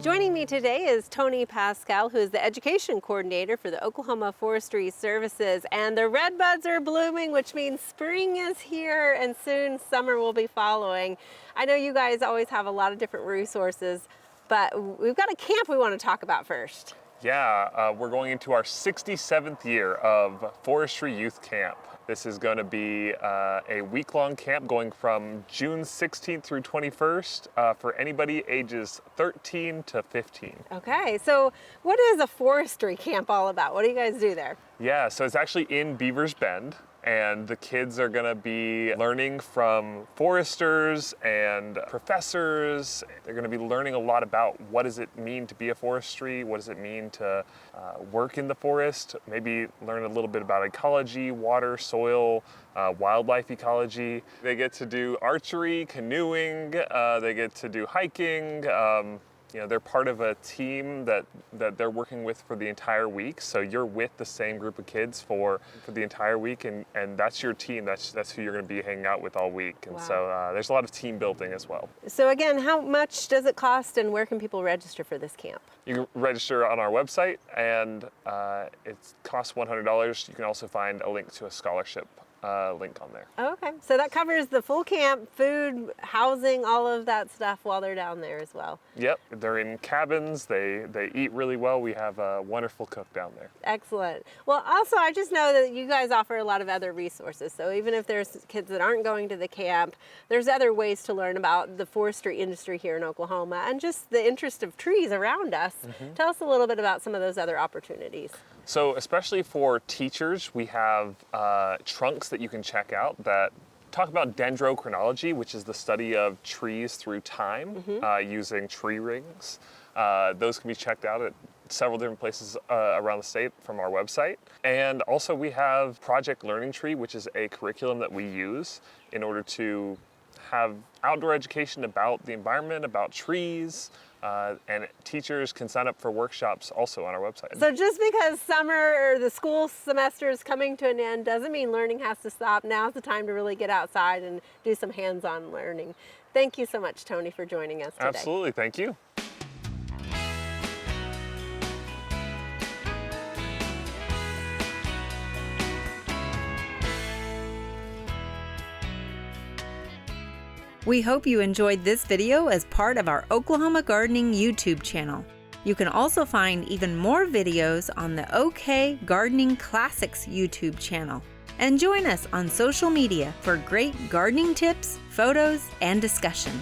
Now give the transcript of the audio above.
Joining me today is Tony Pascall, who is the education coordinator for the Oklahoma Forestry Services. And the red buds are blooming, which means spring is here and soon summer will be following. I know you guys always have a lot of different resources, but we've got a camp we want to talk about first. Yeah, we're going into our 67th year of Forestry Youth Camp. This is going to be a week-long camp going from June 16th through 21st for anybody ages 13 to 15. Okay, so what is a forestry camp all about? What do you guys do there? Yeah, so it's actually in Beavers Bend, and the kids are going to be learning from foresters and professors. They're going to be learning a lot about what does it mean to be a forestry, what does it mean to work in the forest, maybe learn a little bit about ecology, water, soil, wildlife ecology. They get to do archery, canoeing, they get to do hiking. They're part of a team that they're working with for the entire week. So you're with the same group of kids for the entire week, and that's your team. That's who you're going to be hanging out with all week. And so there's a lot of team building as well. So again, how much does it cost, and where can people register for this camp? You can register on our website, and it costs $100. You can also find a link to a scholarship link on there. Okay, so that covers the full camp, food, housing, all of that stuff while they're down there as well. Yep, they're in cabins, they eat really well. We have a wonderful cook down there. Excellent. Well, also I just know that you guys offer a lot of other resources. So even if there's kids that aren't going to the camp, there's other ways to learn about the forestry industry here in Oklahoma and just the interest of trees around us. Tell us a little bit about some of those other opportunities. So especially for teachers, we have trunks that you can check out that talk about dendrochronology, which is the study of trees through time using tree rings. Those can be checked out at several different places around the state from our website. And also we have Project Learning Tree, which is a curriculum that we use in order to have outdoor education about the environment, about trees, and teachers can sign up for workshops also on our website. So just because summer or the school semester is coming to an end doesn't mean learning has to stop. Now's the time to really get outside and do some hands-on learning. Thank you so much, Tony, for joining us today. Absolutely, thank you. We hope you enjoyed this video as part of our Oklahoma Gardening YouTube channel. You can also find even more videos on the OK Gardening Classics YouTube channel. And join us on social media for great gardening tips, photos, and discussion.